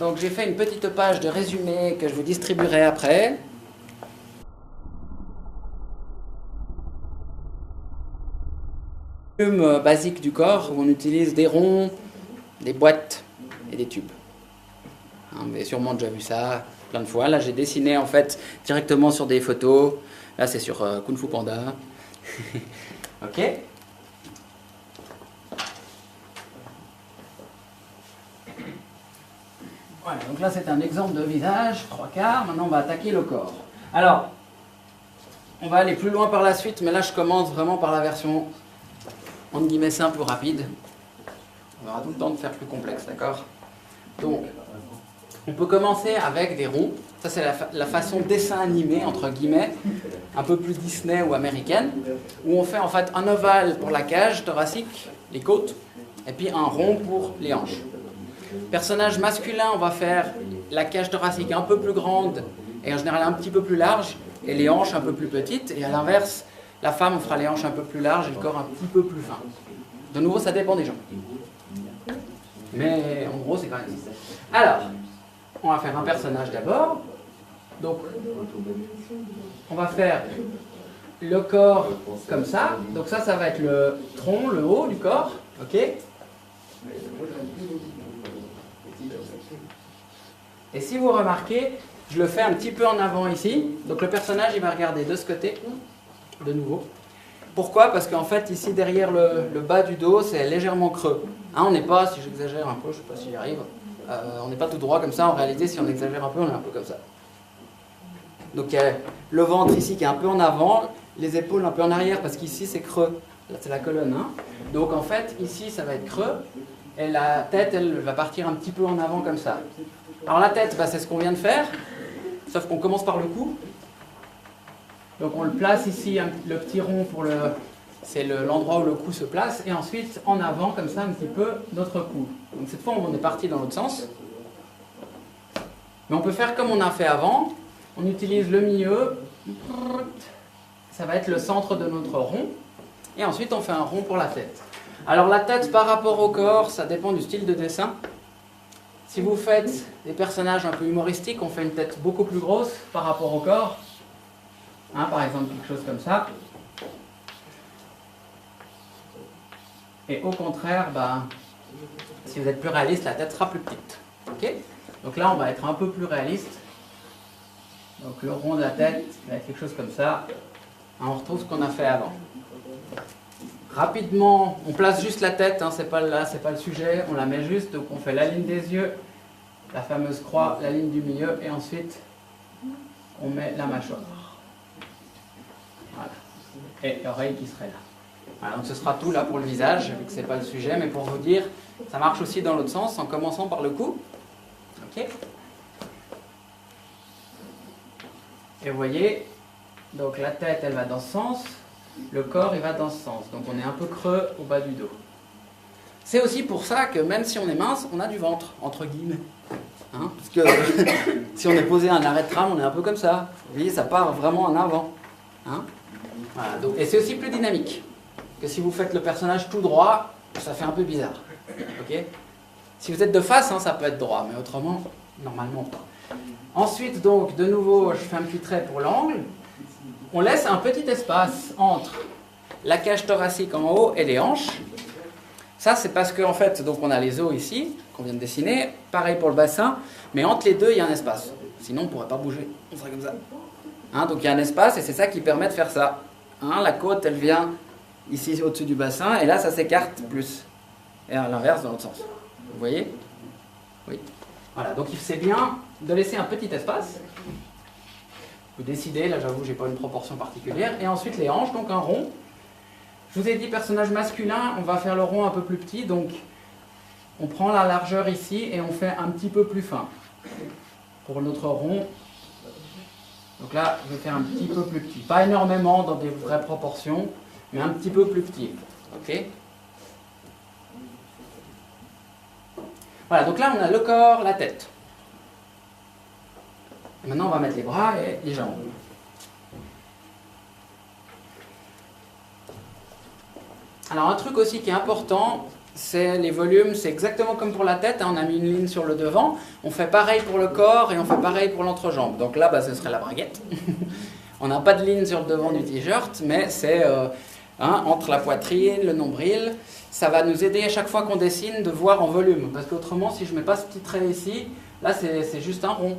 Donc j'ai fait une petite page de résumé que je vous distribuerai après. Basique du corps où on utilise des ronds, des boîtes et des tubes. Vous avez sûrement déjà vu ça plein de fois. Là j'ai dessiné en fait directement sur des photos. Là c'est sur Kung Fu Panda. Ok. Voilà, donc là c'est un exemple de visage, 3/4. Maintenant on va attaquer le corps. Alors, on va aller plus loin par la suite, mais là je commence vraiment par la version entre guillemets simple ou rapide. On aura tout le temps de faire plus complexe, d'accord? Donc, on peut commencer avec des ronds. Ça c'est la façon dessin animé, entre guillemets, un peu plus Disney ou américaine, où on fait en fait un ovale pour la cage thoracique, les côtes, et puis un rond pour les hanches. Personnage masculin, on va faire la cage thoracique un peu plus grande et en général un petit peu plus large, et les hanches un peu plus petites, et à l'inverse, la femme on fera les hanches un peu plus larges et le corps un petit peu plus fin. De nouveau, ça dépend des gens. Mais en gros, c'est quand même ça. Alors, on va faire un personnage d'abord. Donc, on va faire le corps comme ça. Donc ça va être le tronc, le haut du corps. Ok? Et si vous remarquez, je le fais un petit peu en avant ici. Donc le personnage, il va regarder de ce côté, de nouveau. Pourquoi? Parce qu'en fait, ici, derrière le bas du dos, c'est légèrement creux. Hein, on n'est pas, si j'exagère un peu, je ne sais pas si j'y arrive, on n'est pas tout droit comme ça. En réalité, si on exagère un peu, on est un peu comme ça. Donc il y a le ventre ici qui est un peu en avant, les épaules un peu en arrière, parce qu'ici, c'est creux. Là, c'est la colonne. Hein. Donc en fait, ici, ça va être creux. Et la tête, elle va partir un petit peu en avant comme ça. Alors la tête, bah, c'est ce qu'on vient de faire, sauf qu'on commence par le cou. Donc on le place ici, le petit rond pour c'est l'endroit où le cou se place, et ensuite en avant comme ça un petit peu notre cou. Donc cette fois on est parti dans l'autre sens. Mais on peut faire comme on a fait avant, on utilise le milieu, ça va être le centre de notre rond, et ensuite on fait un rond pour la tête. Alors la tête par rapport au corps, ça dépend du style de dessin. Si vous faites des personnages un peu humoristiques, on fait une tête beaucoup plus grosse par rapport au corps. Hein, par exemple, quelque chose comme ça. Et au contraire, bah, si vous êtes plus réaliste, la tête sera plus petite. Okay? Donc là, on va être un peu plus réaliste. Donc le rond de la tête va être quelque chose comme ça. Hein, on retrouve ce qu'on a fait avant. Rapidement, on place juste la tête, hein, c'est pas le sujet, on la met juste, donc on fait la ligne des yeux, la fameuse croix, la ligne du milieu, et ensuite on met la mâchoire. Voilà. Et l'oreille qui serait là. Voilà, donc ce sera tout là pour le visage, vu que c'est pas le sujet, mais pour vous dire, ça marche aussi dans l'autre sens, en commençant par le cou. Ok. Et vous voyez, donc la tête elle va dans ce sens. Le corps, il va dans ce sens. Donc on est un peu creux au bas du dos. C'est aussi pour ça que même si on est mince, on a du ventre, entre guillemets. Hein, parce que si on est posé à un arrêt de tram, on est un peu comme ça. Vous voyez, ça part vraiment en avant. Hein, voilà, donc, et c'est aussi plus dynamique. Que si vous faites le personnage tout droit, ça fait un peu bizarre. Okay, si vous êtes de face, hein, ça peut être droit, mais autrement, normalement pas. Ensuite, donc, de nouveau, je fais un petit trait pour l'angle. On laisse un petit espace entre la cage thoracique en haut et les hanches. Ça, c'est parce qu'en fait, donc on a les os ici, qu'on vient de dessiner. Pareil pour le bassin, mais entre les deux, il y a un espace. Sinon, on ne pourrait pas bouger. On serait comme ça. Hein, donc il y a un espace et c'est ça qui permet de faire ça. Hein, la côte, elle vient ici au-dessus du bassin et là, ça s'écarte plus. Et à l'inverse, dans l'autre sens. Vous voyez? Oui. Voilà, donc c'est bien de laisser un petit espace. Vous décidez, là j'avoue j'ai pas une proportion particulière, et ensuite les hanches, donc un rond. Je vous ai dit personnage masculin, on va faire le rond un peu plus petit, donc on prend la largeur ici et on fait un petit peu plus fin. Pour notre rond, donc là je vais faire un petit peu plus petit, pas énormément dans des vraies proportions, mais un petit peu plus petit. Ok. Voilà, donc là on a le corps, la tête. Et maintenant, on va mettre les bras et les jambes. Alors, un truc aussi qui est important, les volumes, c'est exactement comme pour la tête, hein, on a mis une ligne sur le devant, on fait pareil pour le corps et on fait pareil pour l'entrejambe. Donc là, ce serait la braguette. On n'a pas de ligne sur le devant du t-shirt, mais c'est entre la poitrine, le nombril. Ça va nous aider à chaque fois qu'on dessine de voir en volume. Parce qu'autrement, si je ne mets pas ce petit trait ici, là c'est juste un rond.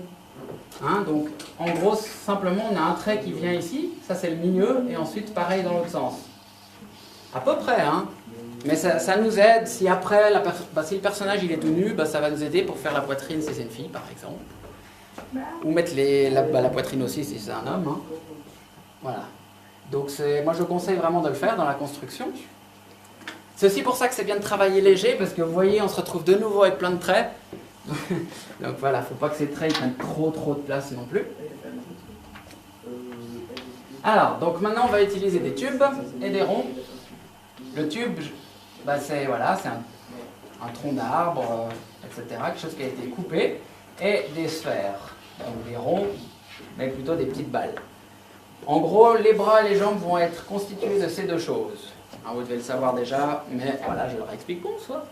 Hein, donc en gros, simplement, on a un trait qui vient ici, ça c'est le milieu, et ensuite pareil dans l'autre sens. À peu près, hein. Mais ça nous aide, si après, si le personnage il est tout nu, ça va nous aider pour faire la poitrine si c'est une fille par exemple. Ou mettre la poitrine aussi si c'est un homme. Hein. Voilà. Donc moi je conseille vraiment de le faire dans la construction. C'est aussi pour ça que c'est bien de travailler léger, parce que vous voyez, on se retrouve de nouveau avec plein de traits. Donc voilà, il ne faut pas que ces traits prennent trop de place non plus. Alors, donc maintenant on va utiliser des tubes et des ronds. Le tube, c'est un tronc d'arbre, etc., quelque chose qui a été coupé, et des sphères, donc des ronds, mais plutôt des petites balles. En gros, les bras et les jambes vont être constitués de ces deux choses. Hein, vous devez le savoir déjà, mais voilà, je leur explique bonsoir.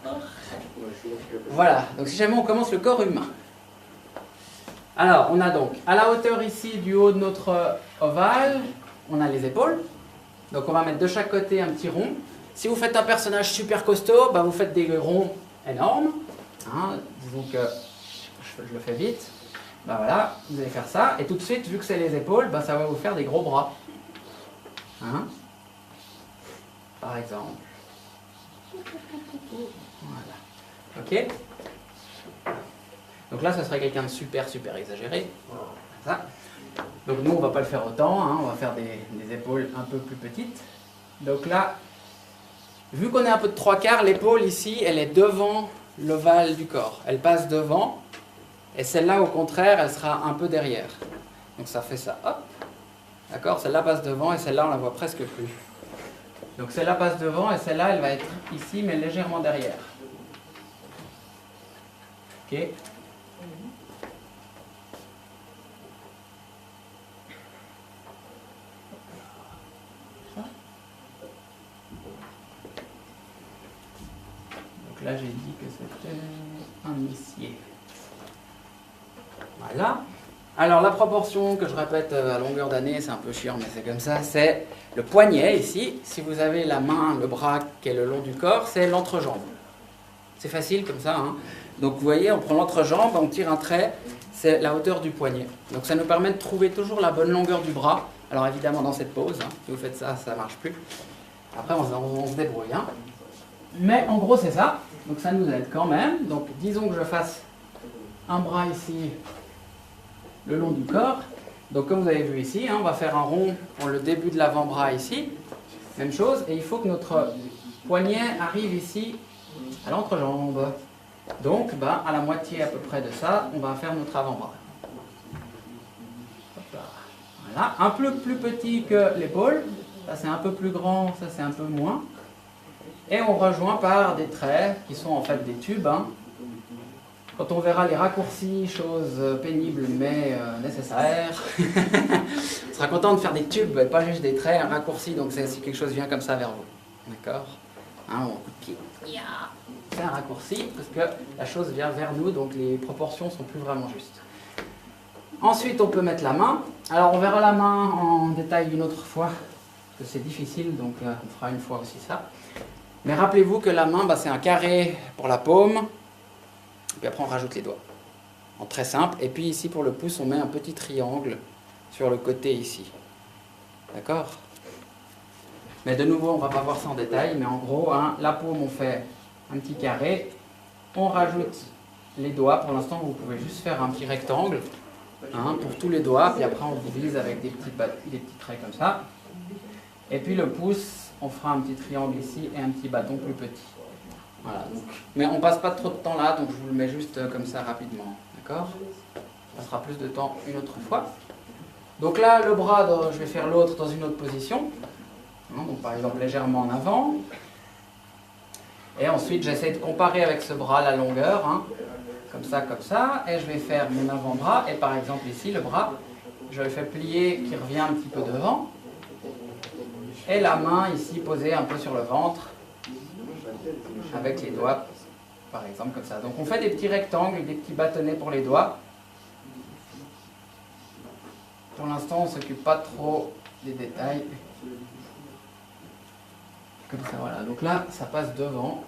Voilà, donc si jamais on commence le corps humain. Alors, on a donc, à la hauteur ici du haut de notre ovale, on a les épaules. Donc on va mettre de chaque côté un petit rond. Si vous faites un personnage super costaud, vous faites des ronds énormes. Hein, disons que je le fais vite. Voilà, vous allez faire ça. Et tout de suite, vu que c'est les épaules, ça va vous faire des gros bras. Hein, par exemple. Voilà. Ok. Donc là, ce serait quelqu'un de super exagéré. Ça. Donc nous, on ne va pas le faire autant. Hein, on va faire des épaules un peu plus petites. Donc là, vu qu'on est un peu de 3/4, l'épaule ici, elle est devant l'ovale du corps. Elle passe devant. Et celle-là, au contraire, elle sera un peu derrière. Donc ça fait ça. Hop. D'accord? Celle-là passe devant et celle-là, on la voit presque plus. Donc celle-là passe devant et celle-là, elle va être ici, mais légèrement derrière. Ok? Donc là, j'ai dit que c'était un essier. Voilà. Alors la proportion que je répète à longueur d'année, c'est un peu chiant, mais c'est comme ça, c'est le poignet ici. Si vous avez la main, le bras qui est le long du corps, c'est l'entrejambe. C'est facile comme ça. Hein. Donc vous voyez, on prend l'entrejambe, on tire un trait, c'est la hauteur du poignet. Donc ça nous permet de trouver toujours la bonne longueur du bras. Alors évidemment dans cette pose, hein, si vous faites ça, ça ne marche plus. Après on se débrouille. Hein. Mais en gros c'est ça, donc ça nous aide quand même. Donc disons que je fasse un bras ici, le long du corps. Donc comme vous avez vu ici, hein, on va faire un rond pour le début de l'avant-bras ici. Même chose, et il faut que notre poignet arrive ici à l'entrejambe. Donc à la moitié à peu près de ça, on va faire notre avant-bras. Voilà, un peu plus petit que l'épaule. Ça c'est un peu plus grand, ça c'est un peu moins. Et on rejoint par des traits qui sont en fait des tubes. Hein. Quand on verra les raccourcis, chose pénible mais nécessaire, on sera content de faire des tubes, pas juste des traits, un raccourci, donc si quelque chose vient comme ça vers vous. D'accord? Hein, on coup de pied. C'est un raccourci parce que la chose vient vers nous, donc les proportions sont plus vraiment justes. Ensuite, on peut mettre la main. Alors, on verra la main en détail une autre fois, parce que c'est difficile, donc on fera une fois aussi ça. Mais rappelez-vous que la main, c'est un carré pour la paume. Puis après, on rajoute les doigts. En très simple. Et puis ici, pour le pouce, on met un petit triangle sur le côté ici. D'accord? Mais de nouveau, on ne va pas voir ça en détail. Mais en gros, hein, la paume, on fait un petit carré. On rajoute les doigts. Pour l'instant, vous pouvez juste faire un petit rectangle hein, pour tous les doigts. Puis après, on divise avec des petits traits comme ça. Et puis le pouce, on fera un petit triangle ici et un petit bâton plus petit. Voilà, donc, mais on passe pas trop de temps là, donc je vous le mets juste comme ça rapidement, d'accord? Ça sera plus de temps une autre fois. Donc là, le bras, je vais faire l'autre dans une autre position. Hein, donc par exemple légèrement en avant. Et ensuite, j'essaie de comparer avec ce bras la longueur, hein, comme ça. Et je vais faire mon avant-bras. Et par exemple ici, le bras, je le fais plier qui revient un petit peu devant. Et la main ici posée un peu sur le ventre. avec les doigts, par exemple comme ça. Donc on fait des petits rectangles, des petits bâtonnets pour les doigts. Pour l'instant, on ne s'occupe pas trop des détails. Comme ça, voilà. Donc là, ça passe devant.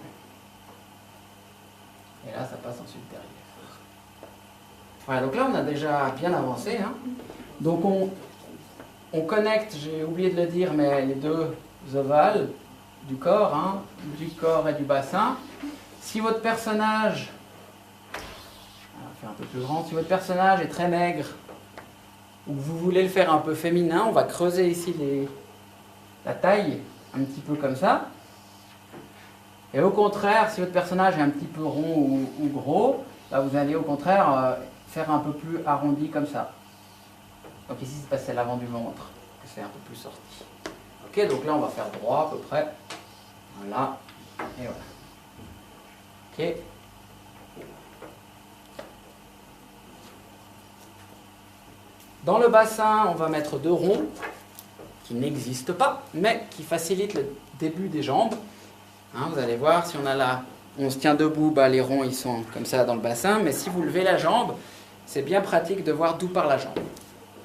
Et là, ça passe ensuite derrière. Voilà, donc là, on a déjà bien avancé. Hein. Donc on connecte, j'ai oublié de le dire, mais les deux ovales du corps, hein, du corps et du bassin. Si votre personnage, on va faire un peu plus grand, si votre personnage est très maigre, ou que vous voulez le faire un peu féminin, on va creuser ici la taille, un petit peu comme ça. Et au contraire, si votre personnage est un petit peu rond ou gros, bah vous allez au contraire faire un peu plus arrondi comme ça. Donc ici, c'est l'avant du ventre, que c'est un peu plus sorti. Ok, donc là, on va faire droit à peu près. Voilà, et voilà. Ok. Dans le bassin, on va mettre 2 ronds qui n'existent pas, mais qui facilitent le début des jambes. Hein, vous allez voir, si on se tient debout, bah, les ronds ils sont comme ça dans le bassin, mais si vous levez la jambe, c'est bien pratique de voir d'où part la jambe.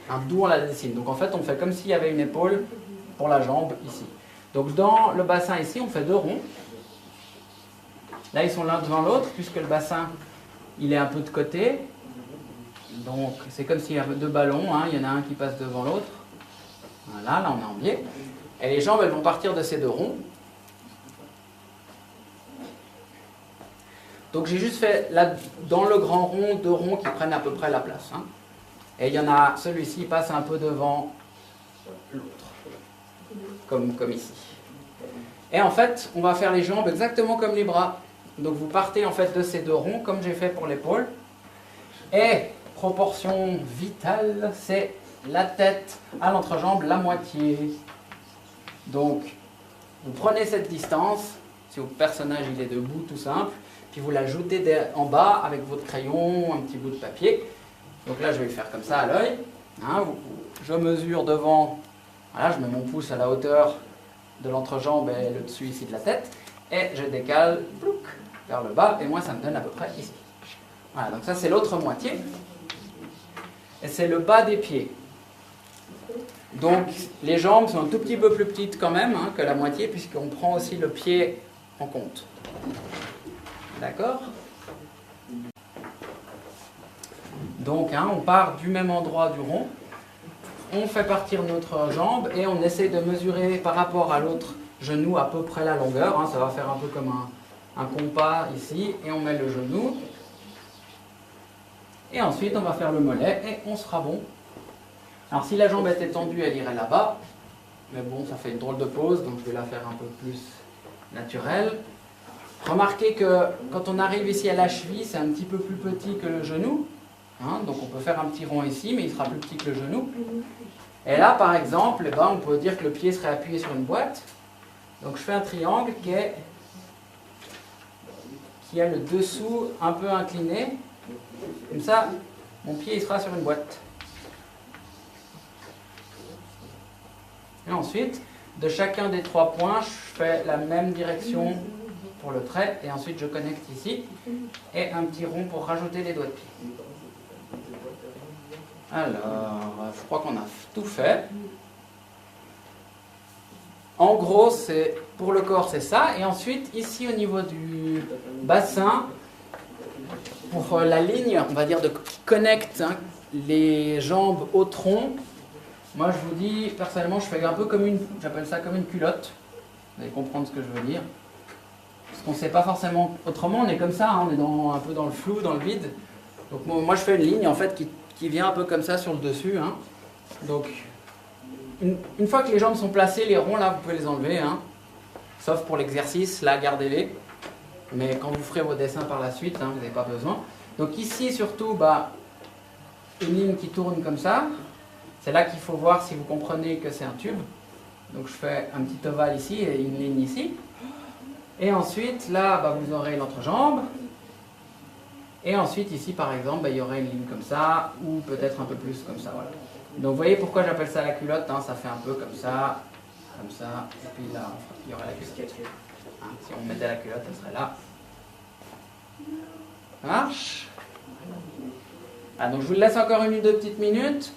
Hein, d'où on la dessine. Donc en fait, on fait comme s'il y avait une épaule pour la jambe ici. Donc dans le bassin ici, on fait 2 ronds. Là, ils sont l'un devant l'autre, puisque le bassin, il est un peu de côté. Donc c'est comme s'il y avait 2 ballons, hein, il y en a un qui passe devant l'autre. Voilà, là on est en biais. Et les jambes, elles vont partir de ces 2 ronds. Donc j'ai juste fait, là, dans le grand rond, 2 ronds qui prennent à peu près la place. Hein. Et il y en a, celui-ci passe un peu devant l'autre, comme ici. Et en fait, on va faire les jambes exactement comme les bras. Donc vous partez en fait de ces 2 ronds, comme j'ai fait pour l'épaule. Et proportion vitale, c'est la tête à l'entrejambe, la moitié. Donc, vous prenez cette distance, si votre personnage il est debout, tout simple, puis vous l'ajoutez en bas avec votre crayon, un petit bout de papier. Donc là, je vais le faire comme ça à l'œil. Hein, je mesure devant, voilà, je mets mon pouce à la hauteur de l'entrejambe et le dessus ici de la tête, et je décale plouc, vers le bas, et moi ça me donne à peu près ici. Voilà, donc ça c'est l'autre moitié. Et c'est le bas des pieds. Donc les jambes sont un tout petit peu plus petites quand même hein, que la moitié, puisqu'on prend aussi le pied en compte. D'accord? Donc hein, on part du même endroit du rond, on fait partir notre jambe et on essaie de mesurer par rapport à l'autre genou à peu près la longueur. Hein, ça va faire un peu comme un compas ici, et on met le genou. Et ensuite, on va faire le mollet et on sera bon. Alors, si la jambe était tendue, elle irait là-bas. Mais bon, ça fait une drôle de pose, donc je vais la faire un peu plus naturelle. Remarquez que quand on arrive ici à la cheville, c'est un petit peu plus petit que le genou. Hein, donc on peut faire un petit rond ici, mais il sera plus petit que le genou. Et là, par exemple, eh ben, on peut dire que le pied serait appuyé sur une boîte. Donc je fais un triangle qui a le dessous un peu incliné. Comme ça, mon pied il sera sur une boîte. Et ensuite, de chacun des 3 points, je fais la même direction pour le trait. Et ensuite, je connecte ici. Et un petit rond pour rajouter les doigts de pied. Alors, je crois qu'on a tout fait. En gros, pour le corps, c'est ça. Et ensuite, ici, au niveau du bassin, pour la ligne, on va dire, qui connecte hein, les jambes au tronc, moi, je vous dis, personnellement, je fais un peu j'appelle ça comme une culotte. Vous allez comprendre ce que je veux dire. Parce qu'on ne sait pas forcément autrement, on est comme ça, hein, on est un peu dans le flou, dans le vide. Donc moi, je fais une ligne, en fait, qui vient un peu comme ça sur le dessus. Hein. Donc, une fois que les jambes sont placées, les ronds, là, vous pouvez les enlever. Hein. Sauf pour l'exercice, là, gardez-les. Mais quand vous ferez vos dessins par la suite, hein, vous n'avez pas besoin. Donc ici, surtout, une ligne qui tourne comme ça. C'est là qu'il faut voir si vous comprenez que c'est un tube. Donc je fais un petit ovale ici et une ligne ici. Et ensuite, là, vous aurez l'entrejambe. Et ensuite, ici, par exemple, il y aurait une ligne comme ça, ou peut-être un peu plus comme ça. Voilà. Donc vous voyez pourquoi j'appelle ça la culotte, hein, ça fait un peu comme ça, et puis là, il y aura la culotte. Hein, si on mettait la culotte, elle serait là. Ça marche? Ah, donc je vous laisse encore 1 ou 2 petites minutes.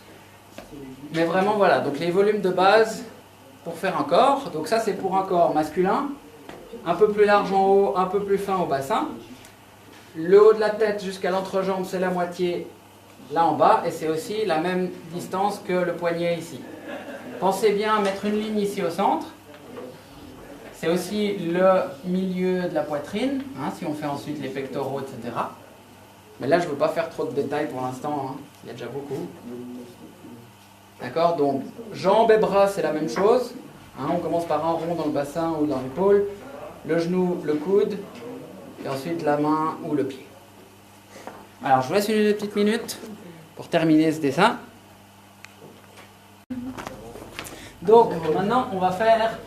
Mais vraiment, voilà. Donc les volumes de base pour faire un corps. Donc ça, c'est pour un corps masculin. Un peu plus large en haut, un peu plus fin au bassin. Le haut de la tête jusqu'à l'entrejambe, c'est la moitié là en bas. Et c'est aussi la même distance que le poignet ici. Pensez bien à mettre une ligne ici au centre. C'est aussi le milieu de la poitrine, hein, si on fait ensuite les pectoraux, etc. Mais là, je ne veux pas faire trop de détails pour l'instant, hein. Il y a déjà beaucoup. D'accord? Donc, jambes et bras, c'est la même chose. Hein, on commence par un rond dans le bassin ou dans l'épaule, le genou, le coude, et ensuite la main ou le pied. Alors, je vous laisse 1 ou 2 petites minutes pour terminer ce dessin. Donc, maintenant, on va faire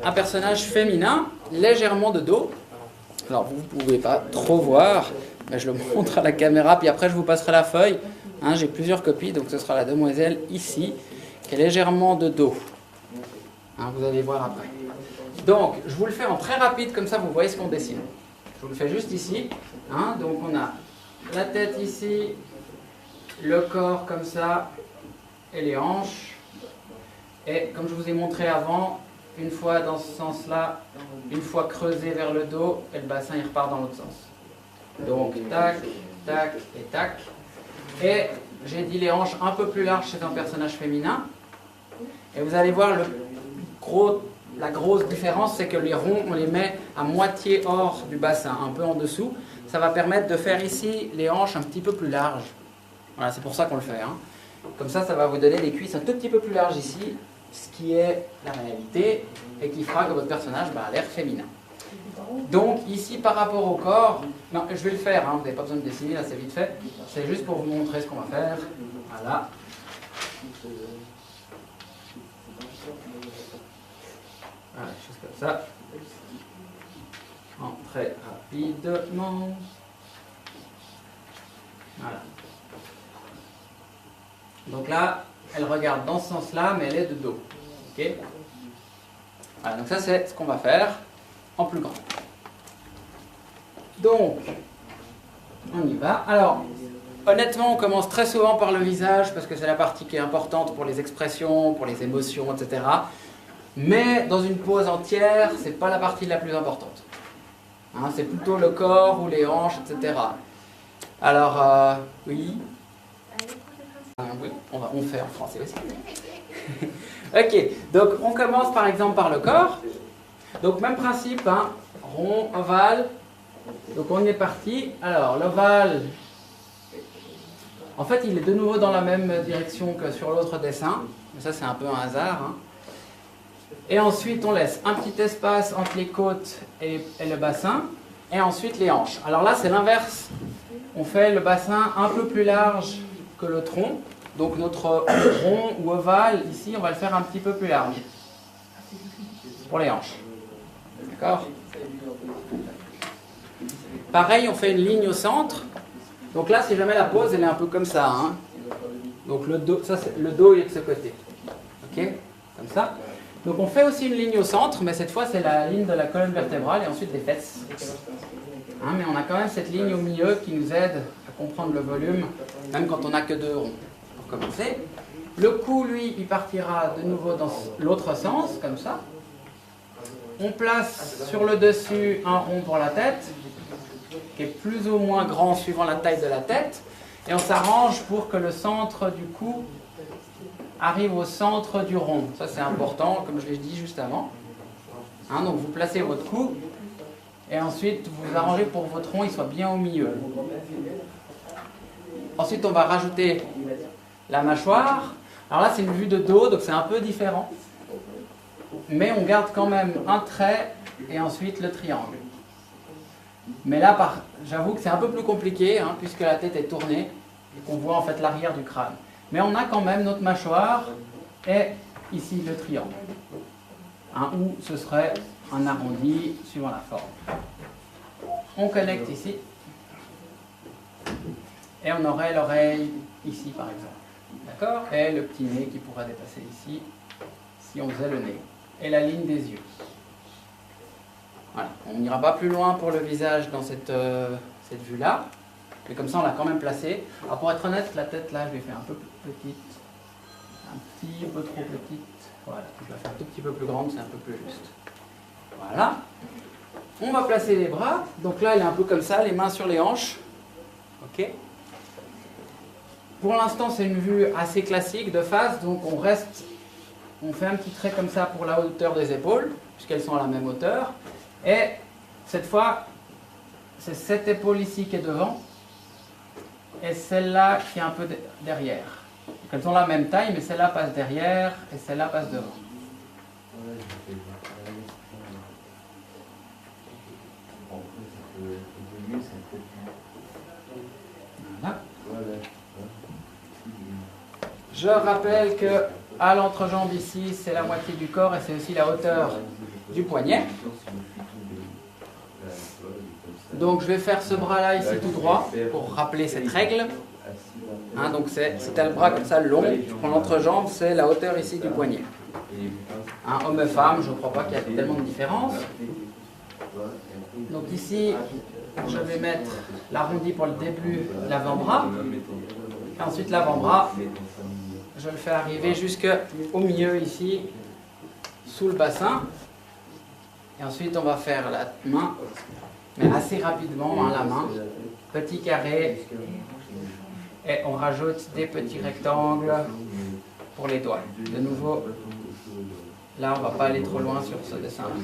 un personnage féminin, légèrement de dos. Alors, vous ne pouvez pas trop voir, mais je le montre à la caméra, puis après, je vous passerai la feuille. Hein, j'ai plusieurs copies, donc ce sera la demoiselle ici, qui est légèrement de dos. Hein, vous allez voir après. Donc, je vous le fais en très rapide, comme ça, vous voyez ce qu'on dessine. Je vous le fais juste ici. Hein, donc, on a la tête ici, le corps comme ça, et les hanches. Et comme je vous ai montré avant, une fois dans ce sens-là, une fois creusé vers le dos, et le bassin il repart dans l'autre sens. Donc tac, tac et tac. Et j'ai dit les hanches un peu plus larges chez un personnage féminin. Et vous allez voir la grosse différence, c'est que les ronds, on les met à moitié hors du bassin, un peu en dessous. Ça va permettre de faire ici les hanches un petit peu plus larges. Voilà, c'est pour ça qu'on le fait. Hein. Comme ça va vous donner des cuisses un tout petit peu plus larges ici, ce qui est la réalité, et qui fera que votre personnage a l'air féminin. Donc ici, par rapport au corps, non, je vais le faire, hein, vous n'avez pas besoin de dessiner, là c'est vite fait. C'est juste pour vous montrer ce qu'on va faire. Voilà. Voilà, chose comme ça. En très rapidement. Voilà. Donc là, elle regarde dans ce sens-là, mais elle est de dos. Ok ? Voilà, donc ça c'est ce qu'on va faire en plus grand. Donc, on y va. Alors, honnêtement, on commence très souvent par le visage, parce que c'est la partie qui est importante pour les expressions, pour les émotions, etc. Mais dans une pose entière, c'est pas la partie la plus importante. Hein, c'est plutôt le corps ou les hanches, etc. Alors, oui. Oui, on fait en français aussi. Ok, donc on commence par exemple par le corps. Donc même principe, hein, rond, ovale. Donc on est parti. Alors l'ovale, en fait il est de nouveau dans la même direction que sur l'autre dessin. Mais ça c'est un peu un hasard. Hein. Et ensuite on laisse un petit espace entre les côtes et le bassin. Et ensuite les hanches. Alors là c'est l'inverse. On fait le bassin un peu plus large que le tronc. Donc notre rond ou ovale, ici, on va le faire un petit peu plus large. Pour les hanches. D'accord ? Pareil, on fait une ligne au centre. Donc là, si jamais la pose, elle est un peu comme ça. Hein. Donc le dos, le dos il est de ce côté. Ok ? Comme ça. Donc on fait aussi une ligne au centre, mais cette fois, c'est la ligne de la colonne vertébrale et ensuite des fesses. Hein, mais on a quand même cette ligne au milieu qui nous aide à comprendre le volume, même quand on n'a que 2 ronds. Pour commencer. Le cou, lui, il partira de nouveau dans l'autre sens, comme ça. On place sur le dessus un rond pour la tête, qui est plus ou moins grand suivant la taille de la tête. Et on s'arrange pour que le centre du cou arrive au centre du rond. Ça, c'est important, comme je l'ai dit juste avant. Hein, donc vous placez votre cou, et ensuite vous arrangez pour que votre rond il soit bien au milieu. Ensuite, on va rajouter la mâchoire. Alors là, c'est une vue de dos, donc c'est un peu différent. Mais on garde quand même un trait et ensuite le triangle. Mais là, j'avoue que c'est un peu plus compliqué, hein, puisque la tête est tournée et qu'on voit en fait l'arrière du crâne. Mais on a quand même notre mâchoire et ici le triangle. Hein, ou ce serait un arrondi suivant la forme. On connecte ici. Et on aurait l'oreille ici par exemple. D'accord ? Et le petit nez qui pourrait dépasser ici, si on faisait le nez. Et la ligne des yeux. Voilà. On n'ira pas plus loin pour le visage dans cette vue-là. Mais comme ça, on l'a quand même placé. Alors pour être honnête, la tête là, je l'ai fait un peu plus petite. Un petit peu trop petite. Voilà, je la fais un tout petit peu plus grande, c'est un peu plus juste. Voilà. On va placer les bras. Donc là, elle est un peu comme ça, les mains sur les hanches. Ok. Pour l'instant, c'est une vue assez classique de face. Donc on fait un petit trait comme ça pour la hauteur des épaules, puisqu'elles sont à la même hauteur. Et cette fois, c'est cette épaule ici qui est devant. Et celle-là qui est un peu derrière. Donc elles ont la même taille, mais celle-là passe derrière et celle-là passe devant. Voilà. Je rappelle que à l'entrejambe ici, c'est la moitié du corps et c'est aussi la hauteur du poignet. Donc je vais faire ce bras-là ici tout droit pour rappeler cette règle. Hein, donc c'est un bras comme ça long. Je prends l'entrejambe, c'est la hauteur ici du poignet. Hein, homme et femme, je ne crois pas qu'il y ait tellement de différence. Donc ici, je vais mettre l'arrondi pour le début de l'avant-bras. Et ensuite l'avant-bras, je le fais arriver jusqu'au milieu ici, sous le bassin. Et ensuite on va faire la main, mais assez rapidement, hein, la main. Petit carré. Et on rajoute des petits rectangles pour les doigts. De nouveau, là on ne va pas aller trop loin sur ce dessin-là.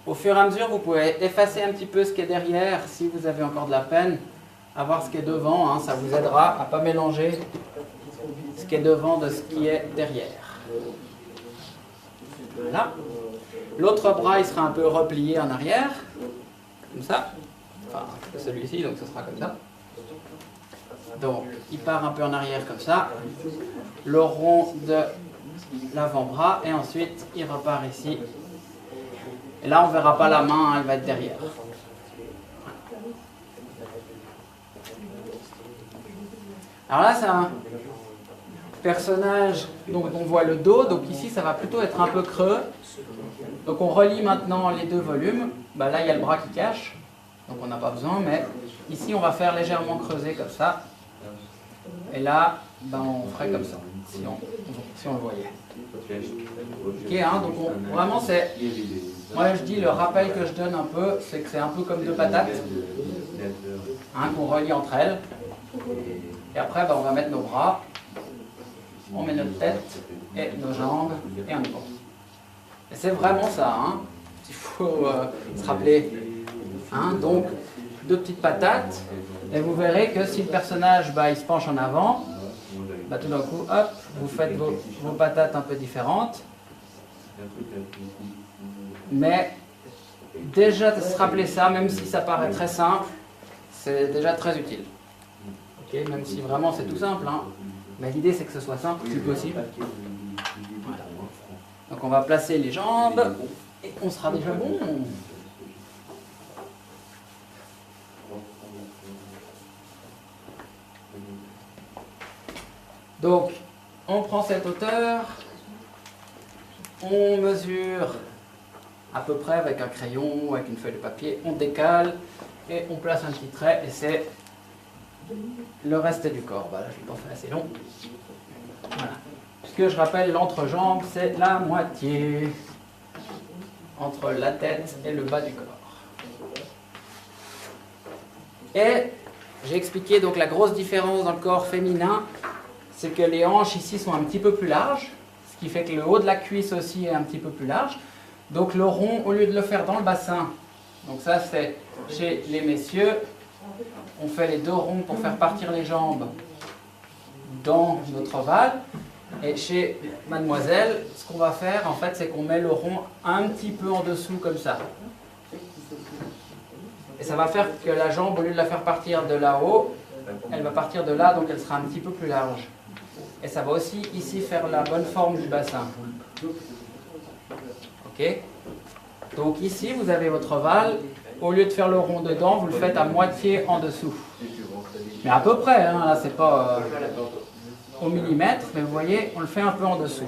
Au fur et à mesure, vous pouvez effacer un petit peu ce qui est derrière si vous avez encore de la peine à voir ce qui est devant. Hein, ça vous aidera à ne pas mélanger ce qui est devant de ce qui est derrière. Voilà. L'autre bras, il sera un peu replié en arrière, comme ça. Enfin, celui-ci, donc ce sera comme ça. Donc, il part un peu en arrière comme ça. Le rond de l'avant-bras, et ensuite, il repart ici. Et là, on ne verra pas la main, hein, elle va être derrière. Alors là, c'est un personnage dont on voit le dos. Donc ici, ça va plutôt être un peu creux. Donc on relie maintenant les deux volumes. Bah là, il y a le bras qui cache. Donc on n'a pas besoin. Mais ici, on va faire légèrement creuser comme ça. Et là, ben, on ferait comme ça, si on le voyait. Ok, hein, donc vraiment, c'est... Moi, je dis, le rappel que je donne un peu, c'est que c'est un peu comme deux patates, hein, qu'on relie entre elles. Et après, ben, on va mettre nos bras, on met notre tête et nos jambes, et on y va. Et c'est vraiment ça, hein. Il faut se rappeler. Hein, donc, deux petites patates, et vous verrez que si le personnage, ben, il se penche en avant, ben, tout d'un coup, hop, vous faites vos patates un peu différentes. Mais déjà se rappeler ça, même si ça paraît très simple, c'est déjà très utile. Okay, même si vraiment c'est tout simple, hein. Mais l'idée c'est que ce soit simple si possible. Voilà. Donc on va placer les jambes et on sera déjà bon. Donc on prend cette hauteur, on mesure à peu près avec un crayon ou avec une feuille de papier, on décale et on place un petit trait et c'est le reste du corps. Voilà, je ne l'ai pas fait assez long. Voilà. Puisque je rappelle, l'entrejambe, c'est la moitié entre la tête et le bas du corps. Et j'ai expliqué donc la grosse différence dans le corps féminin, c'est que les hanches ici sont un petit peu plus larges, ce qui fait que le haut de la cuisse aussi est un petit peu plus large. Donc le rond, au lieu de le faire dans le bassin, donc ça c'est chez les messieurs, on fait les deux ronds pour faire partir les jambes dans notre ovale. Et chez mademoiselle, ce qu'on va faire en fait, c'est qu'on met le rond un petit peu en dessous comme ça. Et ça va faire que la jambe, au lieu de la faire partir de là-haut, elle va partir de là, donc elle sera un petit peu plus large. Et ça va aussi ici faire la bonne forme du bassin. Ok ? Donc ici, vous avez votre ovale. Au lieu de faire le rond dedans, vous le faites à moitié en dessous. Mais à peu près, hein, là c'est pas au millimètre, mais vous voyez, on le fait un peu en dessous.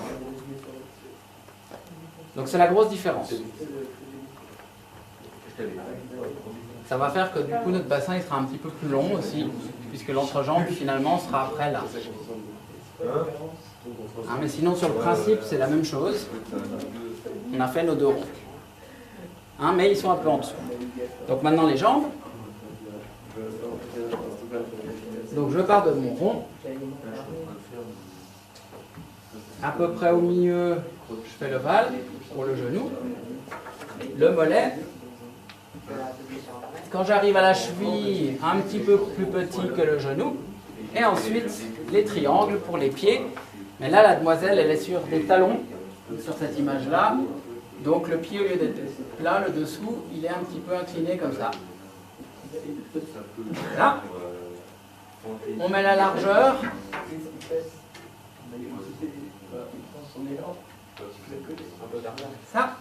Donc c'est la grosse différence. Ça va faire que du coup notre bassin il sera un petit peu plus long aussi, puisque l'entrejambe finalement sera après là. Hein, mais sinon sur le principe c'est la même chose. On a fait nos deux ronds. Hein, mais ils sont un peu en dessous. Donc maintenant les jambes. Donc je pars de mon rond. À peu près au milieu, je fais l'ovale pour le genou. Le mollet. Quand j'arrive à la cheville, un petit peu plus petit que le genou. Et ensuite, les triangles pour les pieds. Mais là, la demoiselle, elle est sur des talons, sur cette image-là. Donc le pied, au lieu d'être là, le dessous, il est un petit peu incliné comme ça. Là. On met la largeur. Ça.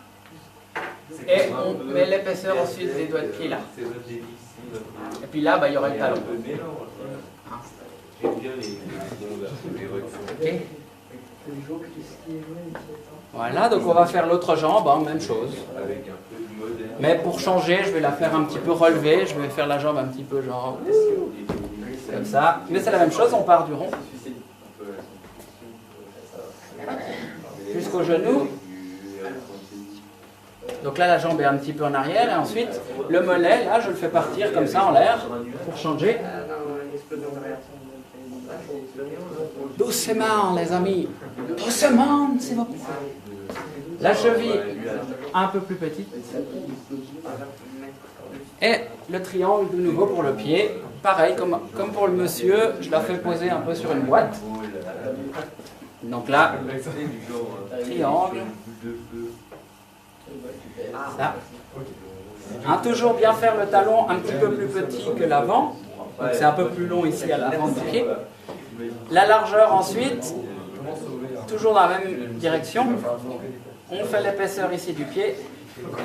Et on met l'épaisseur ensuite des doigts de pied là. Et puis là, il y aurait le talon. Okay. Voilà, donc on va faire l'autre jambe, hein, même chose. Mais pour changer, je vais la faire un petit peu relevée. Je vais faire la jambe un petit peu genre... Comme ça. Mais c'est la même chose, on part du rond. Jusqu'au genou. Donc là, la jambe est un petit peu en arrière. Et ensuite, le mollet, là, je le fais partir comme ça en l'air pour changer. Doucement, les amis. Doucement, s'il vous plaît. La cheville, un peu plus petite. Et le triangle, de nouveau, pour le pied. Pareil, comme pour le monsieur, je la fais poser un peu sur une boîte. Donc là, triangle. Ça. Hein, toujours bien faire le talon un petit peu plus petit que l'avant. Donc c'est un peu plus long ici à l'avant du pied. La largeur ensuite, toujours dans la même direction. On fait l'épaisseur ici du pied.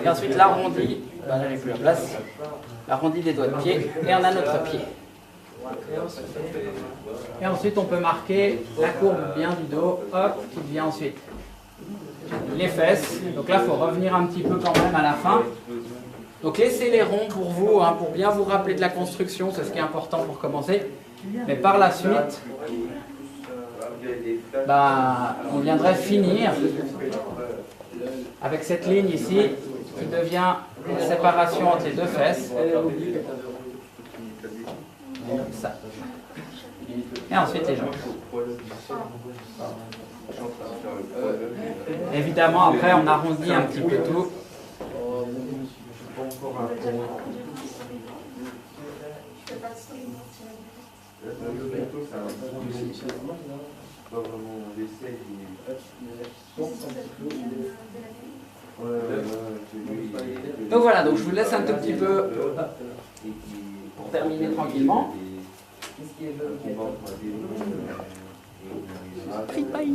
Et ensuite l'arrondi, là j'ai plus la place, l'arrondi des doigts de pied. Et on a notre pied. Et ensuite on peut marquer la courbe bien du dos, hop, qui devient ensuite les fesses. Donc là il faut revenir un petit peu quand même à la fin. Donc laissez les ronds pour vous, hein, pour bien vous rappeler de la construction, c'est ce qui est important pour commencer. Mais par la suite, on viendrait finir avec cette ligne ici qui devient une séparation entre les deux fesses. Ça. Et ensuite les jambes. Évidemment, après on arrondit un petit peu tout. Donc voilà, donc je vous laisse un tout petit peu pour terminer tranquillement. Bye bye.